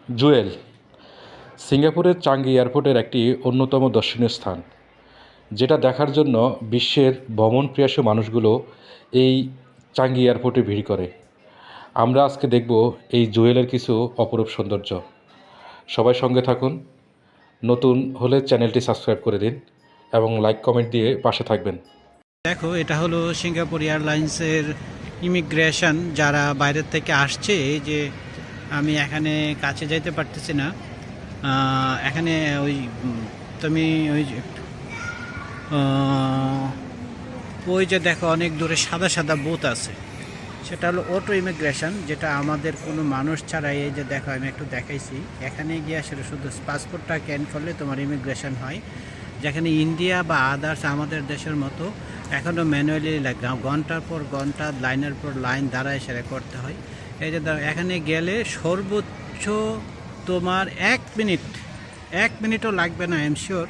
জুয়েল সিঙ্গাপুরের চাঙ্গি এয়ারপোর্টের একটি অন্যতম দর্শনীয় স্থান, যেটা দেখার জন্য বিশ্বের ভ্রমণপ্রিয়াসী মানুষগুলো এই চাঙ্গি এয়ারপোর্টে ভিড় করে। আমরা আজকে দেখব এই জুয়েলের কিছু অপরূপ সৌন্দর্য। সবাই সঙ্গে থাকুন। নতুন হলে চ্যানেলটি সাবস্ক্রাইব করে দিন এবং লাইক কমেন্ট দিয়ে পাশে থাকবেন। দেখো, এটা হলো সিঙ্গাপুর এয়ারলাইন্সের ইমিগ্রেশন। যারা বাইরের থেকে আসছে, এই যে আমি এখানে কাছে যাইতে পারতেছি না, এখানে ওই তুমি ওই যে ওই যে দেখো অনেক দূরে সাদা সাদা বুথ আছে, সেটা হলো অটো ইমিগ্রেশন, যেটা আমাদের কোনো মানুষ ছাড়াই। এই যে দেখো, আমি একটু দেখাইছি, এখানে গিয়ে সেটা শুধু পাসপোর্টটা ক্যান করলে তোমার ইমিগ্রেশন হয়। যেখানে ইন্ডিয়া বা আদার্স আমাদের দেশের মতো এখনও ম্যানুয়ালি ঘন্টার পর ঘন্টা, লাইনের পর লাইন দাঁড়ায় সেটা করতে হয়। এই যে এখানে গেলে সর্বোচ্চ তোমার 1 মিনিটও লাগবে না, আই এম শিওর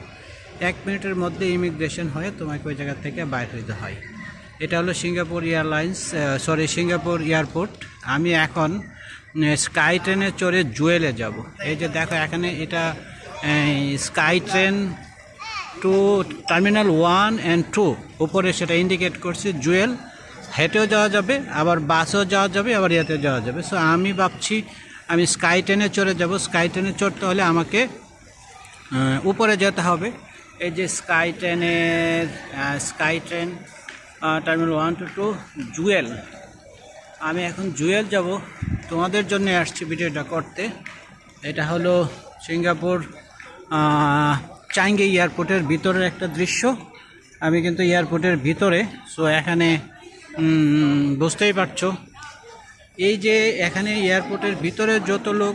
1 মিনিটের মধ্যে ইমিগ্রেশন হয়ে তোমাকে ওই জায়গা থেকে বাইর হইতে হয়। এটা হলো সিঙ্গাপুর সিঙ্গাপুর এয়ারপোর্ট। আমি এখন স্কাই ট্রেনে চড়ে জুয়েলে যাব। এই যে দেখো, এখানে এটা sky train to terminal 1 and 2, উপরে সেটা ইন্ডিকেট করছে জুয়েল। হেঁটেও যাওয়া যাবে, আবার বাসেও যাওয়া যাবে, আবার ইয়েতেও যাওয়া যাবে। সো আমি ভাবছি আমি স্কাই ট্রেনে চড়ে যাব। স্কাই ট্রেনে চড়তে হলে আমাকে উপরে যেতে হবে। এই যে sky train terminal 1 to 2 Jewel. আমি এখন জুয়েল যাব, তোমাদের জন্য আসছি ভিডিওটা করতে। এটা হলো সিঙ্গাপুর চাঙ্গি এয়ারপোর্টের ভিতরের একটা দৃশ্য। আমি কিন্তু এয়ারপোর্টের ভিতরে, সো এখানে বুঝতেই পারছো, এই যে এখানে এয়ারপোর্টের ভিতরে যত লোক,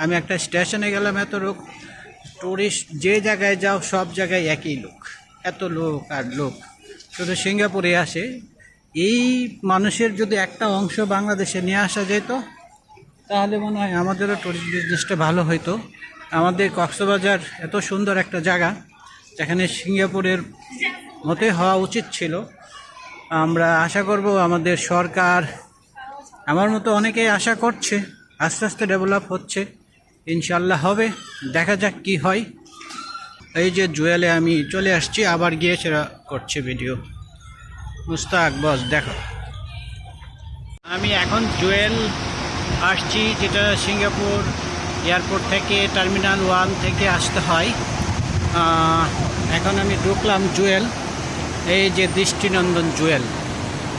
আমি একটা স্টেশনে গেলাম, এত লোক। টুরিস্ট যে জায়গায় যাও সব জায়গায় একই লোক, এত লোক আর লোক শুধু সিঙ্গাপুরে আসে। এই মানুষের যদি একটা অংশ বাংলাদেশে নিয়ে আসা যেত, তাহলে মনে হয় আমাদেরও টুরিস্ট বিজনেসটা ভালো হইতো। আমাদের কক্সবাজার এত সুন্দর একটা জায়গা, যেখানে সিঙ্গাপুরের মতোই হওয়া উচিত ছিল। আমরা আশা করব আমাদের সরকার, আমার মতো অনেকেই আশা করছে, আস্তে আস্তে ডেভেলপ হচ্ছে, ইনশাল্লাহ হবে। দেখা যাক কি হয়। এই যে জুয়েলে আমি চলে আসছি, আবার গিয়ে সেটা করছে ভিডিও। মুস্তাক বস, দেখো আমি এখন জুয়েল আসছি, যেটা সিঙ্গাপুর এয়ারপোর্ট থেকে টার্মিনাল 1 থেকে আসতে হয়। এখন আমি ঢুকলাম জুয়েল। এই যে দৃষ্টিনন্দন জুয়েল,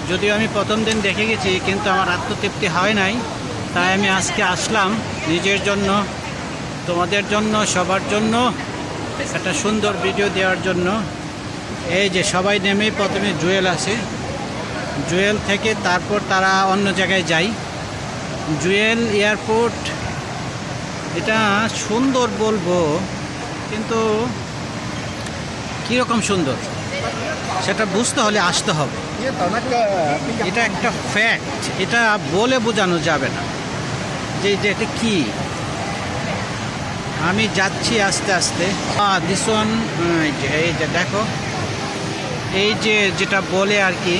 যদিও আমি প্রথম দিন দেখে গেছি, কিন্তু আমার আত্মতৃপ্তি হয় নাই। তাই আমি আজকে আসলাম নিজের জন্য, তোমাদের জন্য, সবার জন্য একটা সুন্দর ভিডিও দেওয়ার জন্য। এই যে সবাই নেমেই প্রথমে জুয়েল আসে, জুয়েল থেকে তারপর তারা অন্য জায়গায় যায়। জুয়েল এয়ারপোর্ট এটা সুন্দর বলবো, কিন্তু কীরকম সুন্দর সেটা বুঝতে হলে আসতে হবে। এটা একটা ফ্যাক্ট, এটা বলে বোঝানো যাবে না যে এটা কি। আমি যাচ্ছি আস্তে আস্তে। দিস ওয়ান, এই যে দেখো, এই যে যেটা বলে আর কি,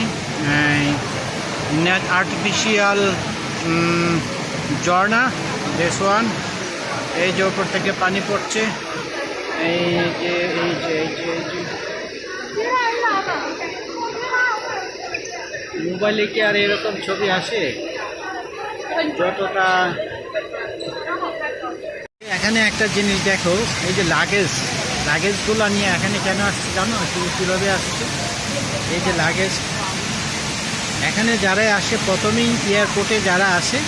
আর্টিফিশিয়াল ঝর্ণা, দিস ওয়ান। এই যে ওপর থেকে পানি পড়ছে, এই যে এই যে এই যে এই যে মোবাইলে কি আর এরকম ছবি আসে যতটা। এখানে একটা জিনিস দেখো, এই যে লাগেজগুলো নিয়ে এখানে কেন আসছে জানো? কীভাবে আসছে? এই যে লাগেজ, এখানে যারা আসে প্রথমেই এয়ারপোর্টে যারা আসে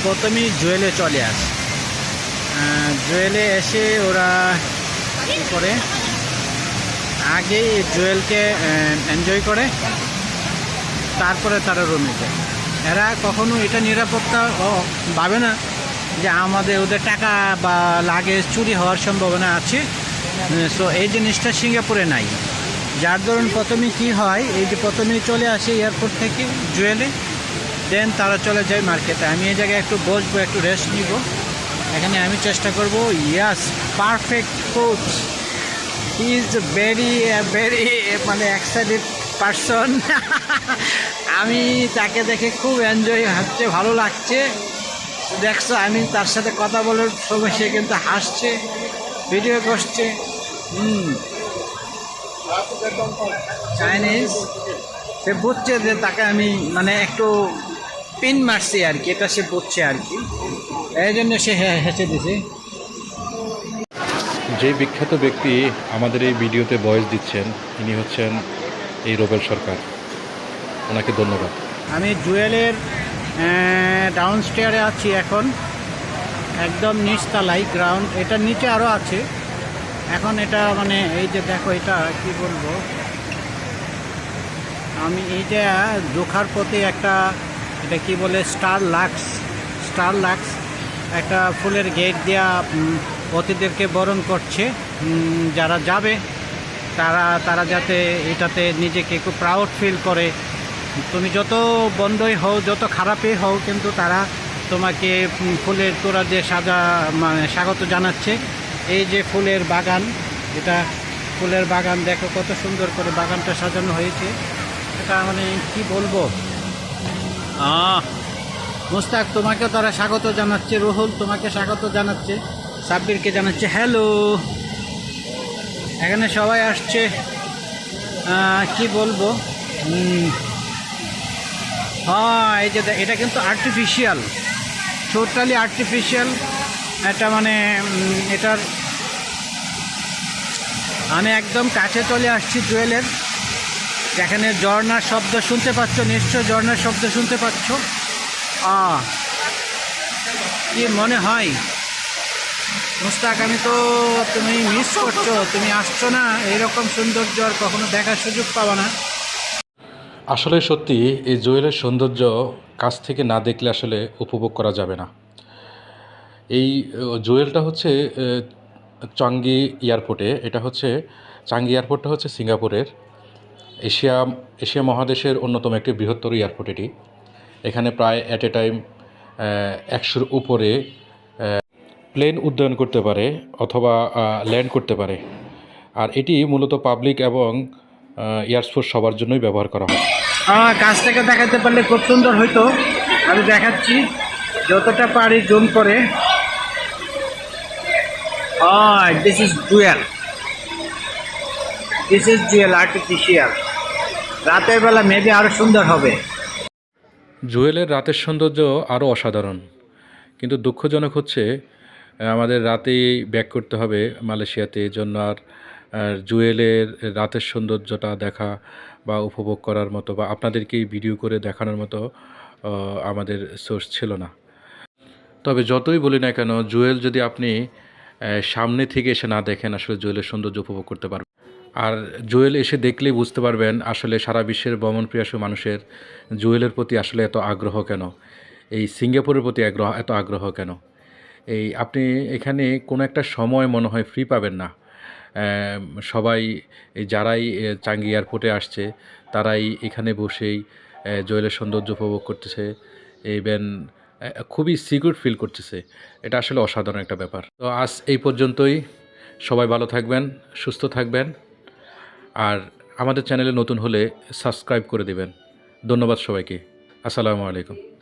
প্রথমেই জুয়েলে চলে আসে। জুয়েলে এসে ওরা কী করে, আগে জুয়েলকে এনজয় করে, তারপরে তারা রুমে যায়। এরা কখনো এটা নিরাপত্তা ভাবে না যে আমাদের ওদের টাকা বা লাগেজ চুরি হওয়ার সম্ভাবনা আছে। সো এই জিনিসটা সিঙ্গাপুরে নাই। যার ধরুন প্রথমে কি হয়, এই যে প্রথমেই চলে আসে এয়ারপোর্ট থেকে জুয়েলে, দেন তারা চলে যায় মার্কেটে। আমি এই জায়গায় একটু বসবো, একটু রেস্ট নিব। এখানে আমি চেষ্টা করব। Yes, perfect coach, he is very মানে এক্সাইটেড পারসন। আমি তাকে দেখে খুব এনজয় হচ্ছে, ভালো লাগছে। দেখছো আমি তার সাথে কথা বলার সময় সে কিন্তু হাসছে, ভিডিও করছে। চাইনিজ, সে বুঝছে যে তাকে আমি মানে একটু পিন মারছি আর কি, এটা সে বুঝছে আর কি, এই জন্য সে হেসে দিছে। যে বিখ্যাত ব্যক্তি আমাদের এই ভিডিওতে ভয়েস দিচ্ছেন ইনি হচ্ছেন এই রোবেল সরকার, ওনাকে ধন্যবাদ। আমি জুয়েলের ডাউন স্টেয়ারে আছি এখন, একদম নিচতলায় গ্রাউন্ড, এটার নিচে আরও আছে। এখন এটা মানে এই যে দেখো, এটা কি বলবো, আমি এইটা জোখার পথে একটা, এটা কি বলে, স্টার লাক্স একটা ফুলের গেট দেওয়া অতিথিদেরকে বরণ করছে। যারা যাবে তারা যাতে এটাতে নিজেকে খুব প্রাউড ফিল করে। তুমি যত বন্ধই হও, যত খারাপই হও, কিন্তু তারা তোমাকে ফুলের তোড়া দিয়ে মানে স্বাগত জানাচ্ছে। এই যে ফুলের বাগান, এটা ফুলের বাগান, দেখো কত সুন্দর করে বাগানটা সাজানো হয়েছে। এটা মানে কি বলবো, মুস্তাক তোমাকেও তারা স্বাগত জানাচ্ছে, রুহুল তোমাকে স্বাগত জানাচ্ছে, সাব্বিরকে জানাচ্ছে হ্যালো। এখানে সবাই আসছে, কি বলবো, হ্যাঁ এই যে এটা কিন্তু আর্টিফিশিয়াল, টোটালি আর্টিফিশিয়াল। এটা মানে এটার আমি একদম কাছে চলে আসছি জুয়েলের, যেখানে ঝর্ণার শব্দ শুনতে পাচ্ছ, নিশ্চয় ঝর্ণার শব্দ শুনতে পাচ্ছ। কি মনে হয় মুস্তাক, আমি তো, তুমি মিস করছো, তুমি আসছো না, এরকম সৌন্দর্য আর কখনো দেখার সুযোগ পাবা না। আসলে সত্যি এই জুয়েলের সৌন্দর্য কাছ থেকে না দেখলে আসলে উপভোগ করা যাবে না। এই জুয়েলটা হচ্ছে চাঙ্গি এয়ারপোর্টে, এটা হচ্ছে চাঙ্গি এয়ারপোর্টটা হচ্ছে সিঙ্গাপুরের এশিয়া মহাদেশের অন্যতম একটি বৃহত্তর এয়ারপোর্ট এটি। এখানে প্রায় অ্যাট এ টাইম 100-র উপরে প্লেন উড্ডয়ন করতে পারে অথবা ল্যান্ড করতে পারে। আর এটি মূলত পাবলিক এবং এয়ারফোর্স সবার জন্যই ব্যবহার করা হয়। কাছ থেকে দেখাতে পারলে খুব সুন্দর হইতো, আমি দেখাচ্ছি যতটা পারি জুম করে। This is Jewel artificial. রাতের বেলা মেবি আরো সুন্দর হবে। জুয়েলের রাতের সৌন্দর্য আরও অসাধারণ, কিন্তু দুঃখজনক হচ্ছে আমাদের রাতেই ব্যাক করতে হবে মালয়েশিয়াতে, জন্য আর জুয়েলের রাতের সৌন্দর্যটা দেখা বা উপভোগ করার মতো বা আপনাদেরকে ভিডিও করে দেখানোর মতো আমাদের সোর্স ছিল না। তবে যতই বলি না কেন, জুয়েল যদি আপনি সামনে থেকে এসে না দেখেন, আসলে জুয়েলের সৌন্দর্য উপভোগ করতে পারবেন। আর জুয়েল এসে দেখলেই বুঝতে পারবেন আসলে সারা বিশ্বের ভ্রমণপ্রিয়াসু মানুষের জুয়েলের প্রতি আসলে এত আগ্রহ কেন, এই সিঙ্গাপুরের প্রতি এত আগ্রহ কেন। এই আপনি এখানে কোনো একটা সময় মনে হয় ফ্রি পাবেন না। সবাই যারাই চাঙ্গি এয়ারপোর্টে আসছে তারাই এখানে বসেই জুয়েলের সৌন্দর্য উপভোগ করতেছে, ইভেন খুবই সিকিউর ফিল করতেছে। এটা আসলে অসাধারণ একটা ব্যাপার। তো আজ এই পর্যন্তই। সবাই ভালো থাকবেন, সুস্থ থাকবেন, আর আমাদের চ্যানেলে নতুন হলে সাবস্ক্রাইব করে দেবেন। ধন্যবাদ সবাইকে। আসসালামু আলাইকুম।